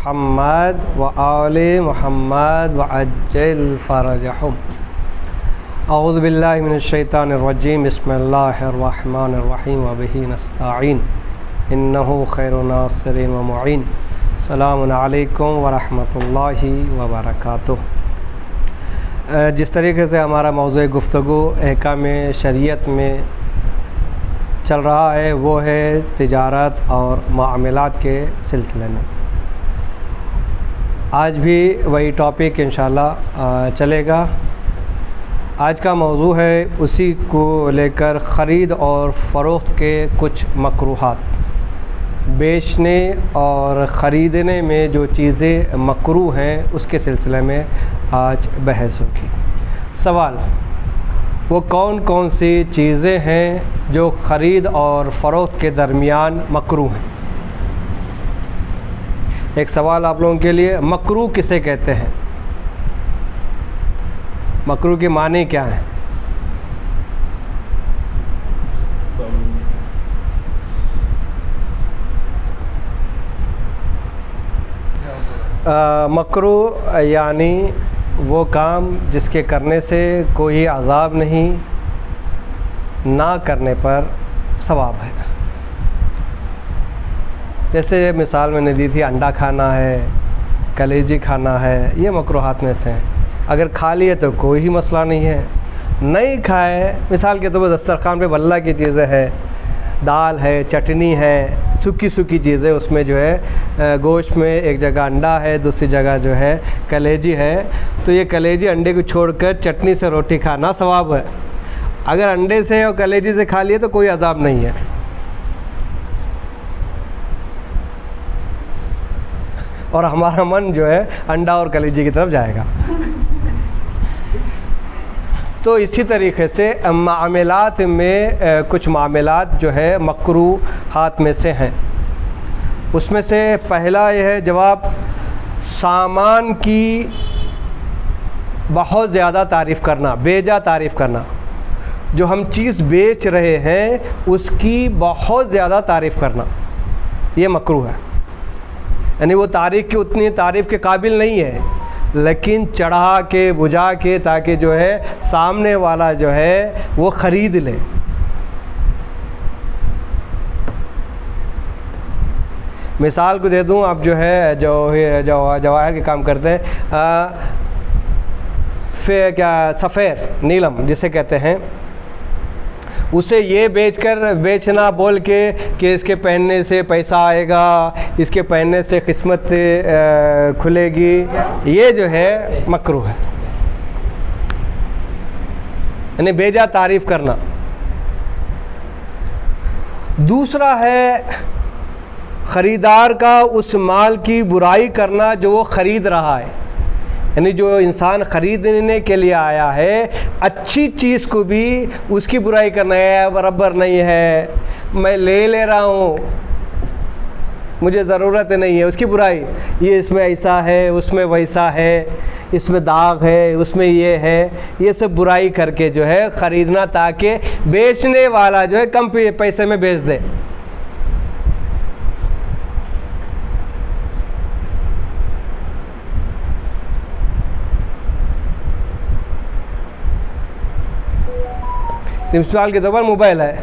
मुहम्मद व आले मुहम्मद व अज्जल फ़रजहुम। औज़ु बिल्लाहि मिनश शैतानिर रजीम। बिस्मिल्लाहिर्रहमानिर्रहीम व बिही नस्तईन इन्नहु खैरुन नासिरिन व मुईन। सलामुन अलैकुम व रहमतुल्लाहि व बरकातुहू। जिस तरीके से हमारा मौज़ूअ गुफ्तगू अहकाम शरीयत में चल रहा है वो है तिजारत और मामलात के सिलसिले में। आज भी वही टॉपिक इंशाअल्लाह चलेगा। आज का मौजू है उसी को लेकर ख़रीद और फ़रोख्त के कुछ मकरूहात। बेचने और ख़रीदने में जो चीज़ें मकरूह हैं उसके सिलसिले में आज बहस होगी। सवाल, वो कौन कौन सी चीज़ें हैं जो ख़रीद और फ़रोख्त के दरमियान मकरूह हैं। एक सवाल आप लोगों के लिए, मकरूह किसे कहते हैं? मकरूह के माने क्या हैं? मकरूह यानी वो काम जिसके करने से कोई अज़ाब नहीं, ना करने पर सवाब है। जैसे मिसाल मैंने दी थी, अंडा खाना है, कलेजी खाना है, ये मकरूहात में से हैं। अगर खा लिए तो कोई ही मसला नहीं है, नहीं खाए मिसाल के तौर पर दस्तरखान पे बल्ला की चीज़ें हैं, दाल है, चटनी है, सूखी सूखी चीज़ें, उसमें जो है गोश्त में एक जगह अंडा है, दूसरी जगह जो है कलेजी है, तो ये कलेजी अंडे को छोड़कर चटनी से रोटी खाना सवाब है। अगर अंडे से और कलेजी से खा लिए तो कोई अज़ाब नहीं है। और हमारा मन जो है अंडा और कलेजी की तरफ जाएगा। तो इसी तरीके से मामलात में कुछ मामलात जो है मकरूहात में से हैं। उसमें से पहला यह है जवाब, सामान की बहुत ज़्यादा तारीफ़ करना, बेजा तारीफ़ करना। जो हम चीज़ बेच रहे हैं उसकी बहुत ज़्यादा तारीफ़ करना, ये मकरूह है। यानी वो तारीफ़ की उतनी तारीफ़ के काबिल नहीं है, लेकिन चढ़ा के बुझा के ताकि जो है सामने वाला जो है वो ख़रीद ले। मिसाल को दे दूं, आप जो है जवाहर के काम करते हैं, फिर क्या सफ़ेर नीलम जिसे कहते हैं, उसे ये बेचना बोल के कि इसके पहनने से पैसा आएगा, इसके पहनने से किस्मत खुलेगी, ये जो है मकरूह है। यानी बेजा तारीफ़ करना। दूसरा है ख़रीदार का उस माल की बुराई करना जो वो ख़रीद रहा है। यानी जो इंसान ख़रीदने के लिए आया है, अच्छी चीज़ को भी उसकी बुराई करना है, बराबर नहीं है, मैं ले रहा हूँ, मुझे ज़रूरत नहीं है, उसकी बुराई, ये इसमें ऐसा है, उसमें वैसा है, इसमें दाग है, उसमें ये है, ये सब बुराई करके जो है ख़रीदना ताकि बेचने वाला जो है कम पैसे में बेच दे। मिसाल के तौर पर मोबाइल है,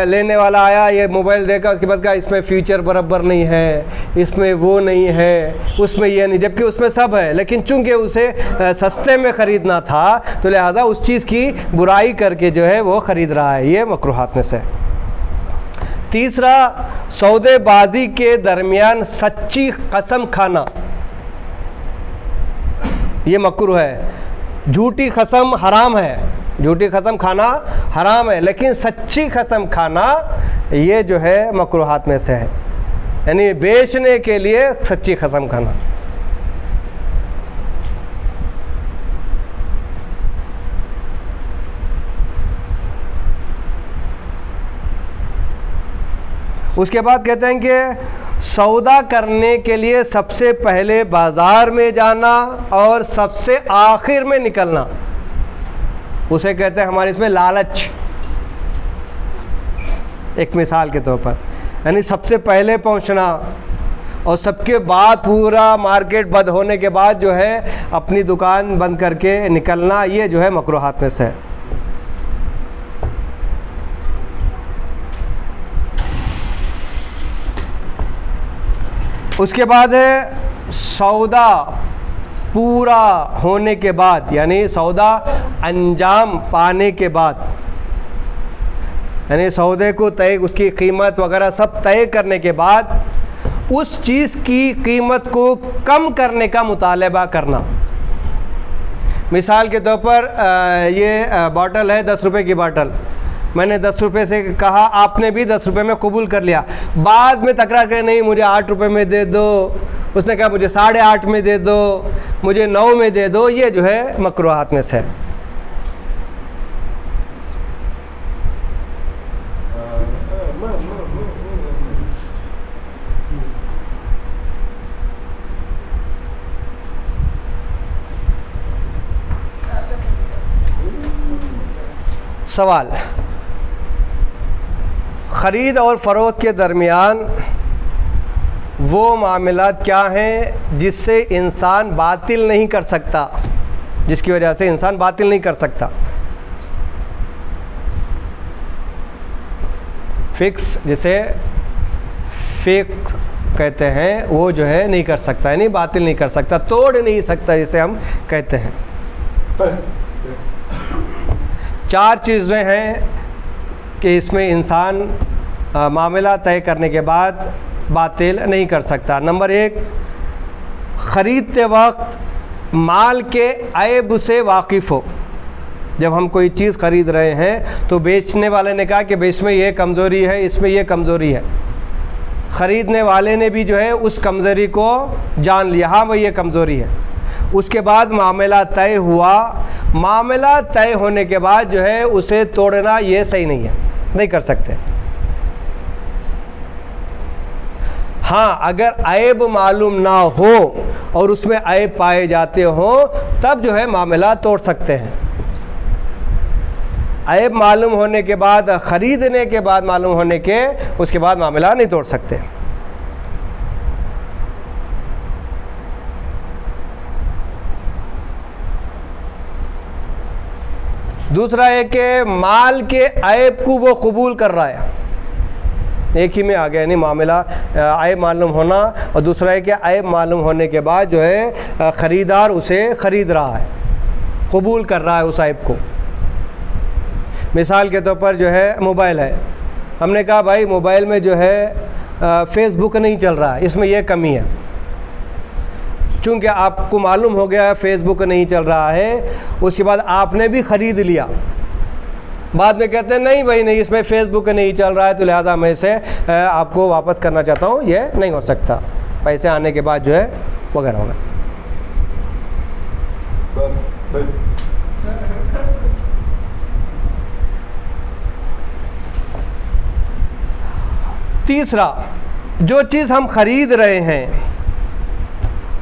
लेने वाला आया, ये मोबाइल देखा, उसके बाद कहा इसमें फ़ीचर बराबर नहीं है, इसमें वो नहीं है, उसमें ये नहीं, जबकि उसमें सब है, लेकिन चूंकि उसे सस्ते में ख़रीदना था तो लिहाजा उस चीज़ की बुराई करके जो है वो ख़रीद रहा है। ये मकरूहात में से। तीसरा, सौदेबाजी के दरमियान सच्ची कसम खाना, ये मकरूह है। झूठी कसम हराम है, झूठी कसम खाना हराम है, लेकिन सच्ची कसम खाना ये जो है मकरूहात में से है। यानी बेचने के लिए सच्ची कसम खाना। उसके बाद कहते हैं कि सौदा करने के लिए सबसे पहले बाज़ार में जाना और सबसे आखिर में निकलना, उसे कहते हैं हमारे इसमें लालच। एक मिसाल के तौर पर, यानी सबसे पहले पहुंचना और सबके बाद पूरा मार्केट बंद होने के बाद जो है अपनी दुकान बंद करके निकलना, ये जो है मकरूहात में से है। उसके बाद है सौदा पूरा होने के बाद, यानी सौदा अंजाम पाने के बाद, यानी सौदे को तय, उसकी कीमत वगैरह सब तय करने के बाद उस चीज़ की कीमत को कम करने का मुतालबा करना। मिसाल के तौर पर ये बॉटल है 10 रुपये की बॉटल, मैंने 10 रुपये से कहा, आपने भी 10 रुपये में कबूल कर लिया। बाद में तकरार करे, नहीं मुझे 8 रुपये में दे दो, उसने कहा मुझे 8.5 में दे दो, मुझे 9 में दे दो, ये जो है मकरूहात में से है। सवाल, ख़रीद और फ़रोख्त के दरमियान वो मामलात क्या हैं जिससे इंसान बातिल नहीं कर सकता, जिसकी वजह से इंसान बातिल नहीं कर सकता? फ़िक्स, जिसे फ़िक्स कहते हैं, वो जो है नहीं कर सकता, यानी बातिल नहीं कर सकता, तोड़ नहीं सकता, जिसे हम कहते हैं। 4 चीज़ें हैं कि इसमें इंसान मामला तय करने के बाद बातिल नहीं कर सकता। नंबर 1, ख़रीदते वक्त माल के ऐब से वाकिफ़ हो। जब हम कोई चीज़ ख़रीद रहे हैं तो बेचने वाले ने कहा कि इसमें ये कमज़ोरी है, इसमें ये कमज़ोरी है, ख़रीदने वाले ने भी जो है उस कमज़ोरी को जान लिया, हाँ भाई ये कमज़ोरी है। उसके बाद मामला तय हुआ, मामला तय होने के बाद जो है उसे तोड़ना ये सही नहीं है, नहीं कर सकते। हाँ, अगर ऐब मालूम ना हो और उसमें ऐब पाए जाते हो तब जो है मामला तोड़ सकते हैं। ऐब मालूम होने के बाद, ख़रीदने के बाद मालूम होने के, उसके बाद मामला नहीं तोड़ सकते। दूसरा है कि माल के ऐब को वो कबूल कर रहा है, एक ही में आ गया, नहीं मामला ऐब मालूम होना, और दूसरा है कि ऐब मालूम होने के बाद जो है ख़रीदार उसे ख़रीद रहा है, कबूल कर रहा है उस ऐब को। मिसाल के तौर पर जो है मोबाइल है, हमने कहा भाई मोबाइल में जो है फ़ेसबुक नहीं चल रहा है, इसमें यह कमी है। चूँकि आपको मालूम हो गया फ़ेसबुक नहीं चल रहा है, उसके बाद आपने भी ख़रीद लिया, बाद में कहते हैं नहीं भाई नहीं, इसमें फ़ेसबुक नहीं चल रहा है, तो लिहाजा मैं इसे आपको वापस करना चाहता हूँ, ये नहीं हो सकता, पैसे आने के बाद जो है वगैरह वगैरह। तीसरा, जो चीज़ हम ख़रीद रहे हैं,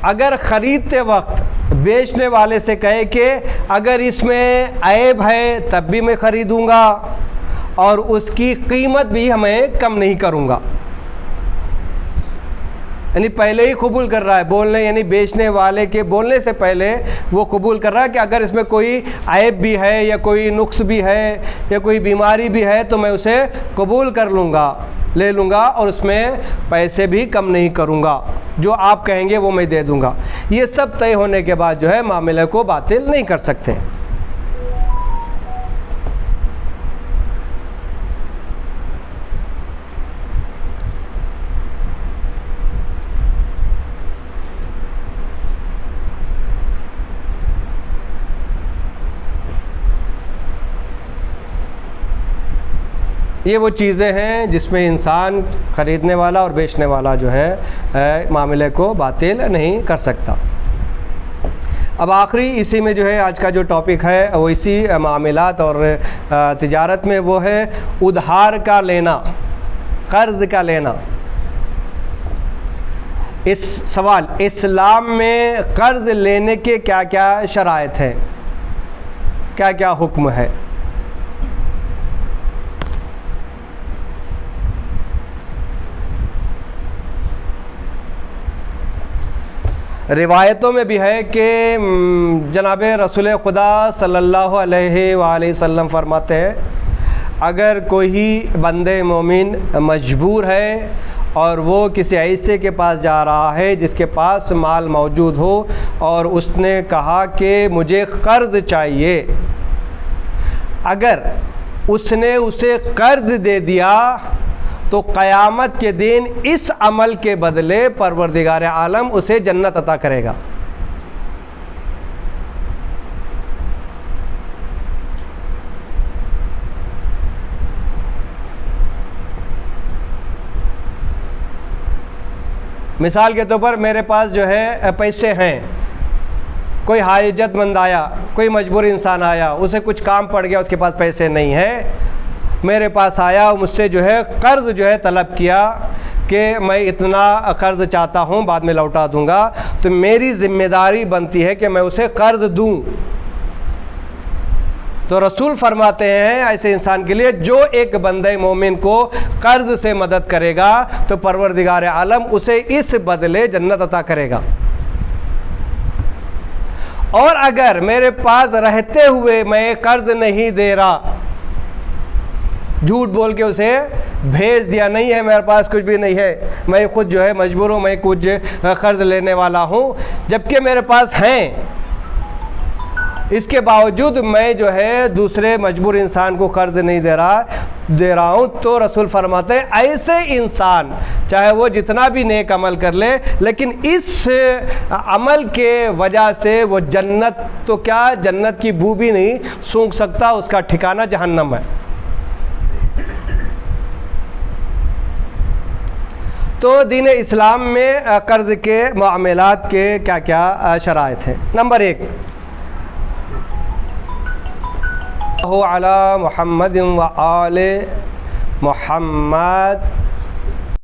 अगर ख़रीदते वक्त बेचने वाले से कहे कि अगर इसमें ऐब है तब भी मैं ख़रीदूँगा और उसकी कीमत भी हमें कम नहीं करूँगा, यानी पहले ही कबूल कर रहा है, बोलने यानी बेचने वाले के बोलने से पहले वो कबूल कर रहा है कि अगर इसमें कोई ऐब भी है या कोई नुक्स भी है या कोई बीमारी भी है तो मैं उसे कबूल कर लूँगा, ले लूँगा और उसमें पैसे भी कम नहीं करूँगा, जो आप कहेंगे वो मैं दे दूँगा। ये सब तय होने के बाद जो है मामले को बातिल नहीं कर सकते। ये वो चीज़ें हैं जिसमें इंसान ख़रीदने वाला और बेचने वाला जो है मामले को बातिल नहीं कर सकता। अब आखिरी इसी में जो है आज का जो टॉपिक है वो इसी मामलात और तिजारत में वो है उधार का लेना, कर्ज़ का लेना। इस सवाल, इस्लाम में कर्ज़ लेने के क्या क्या शराइत हैं, क्या क्या हुक्म है? रिवायतों में भी है कि जनाब रसूल खुदा सल्लल्लाहु अलैहि वसल्लम फरमाते हैं, अगर कोई बंदे मोमिन मजबूर है और वो किसी ऐसे के पास जा रहा है जिसके पास माल मौजूद हो और उसने कहा कि मुझे कर्ज़ चाहिए, अगर उसने उसे कर्ज़ दे दिया तो क़यामत के दिन इस अमल के बदले परवरदिगार आलम उसे जन्नत अता करेगा। मिसाल के तौर पर मेरे पास जो है पैसे हैं, कोई हाजतमंद आया, कोई मजबूर इंसान आया, उसे कुछ काम पड़ गया, उसके पास पैसे नहीं है, मेरे पास आया, मुझसे जो है कर्ज़ जो है तलब किया कि मैं इतना कर्ज़ चाहता हूँ, बाद में लौटा दूँगा, तो मेरी ज़िम्मेदारी बनती है कि मैं उसे कर्ज़ दूँ। तो रसूल फरमाते हैं ऐसे इंसान के लिए जो एक बंदे मोमिन को कर्ज़ से मदद करेगा तो परवरदिगार आलम उसे इस बदले जन्नत अता करेगा। और अगर मेरे पास रहते हुए मैं कर्ज़ नहीं दे रहा, झूठ बोल के उसे भेज दिया, नहीं है मेरे पास कुछ भी नहीं है, मैं खुद जो है मजबूर हूँ, मैं कुछ कर्ज़ लेने वाला हूँ, जबकि मेरे पास हैं, इसके बावजूद मैं जो है दूसरे मजबूर इंसान को कर्ज़ नहीं दे रहा हूँ, तो रसूल फरमाते हैं ऐसे इंसान चाहे वो जितना भी नेक अमल कर ले, लेकिन इस अमल के वजह से वो जन्नत तो क्या, जन्नत की बू भी नहीं सूंघ सकता, उसका ठिकाना जहन्नम है। तो दीन इस्लाम में कर्ज़ के मामलात के क्या क्या शराइत हैं। नंबर 1, अला मुहम्मद व आले मुहम्मद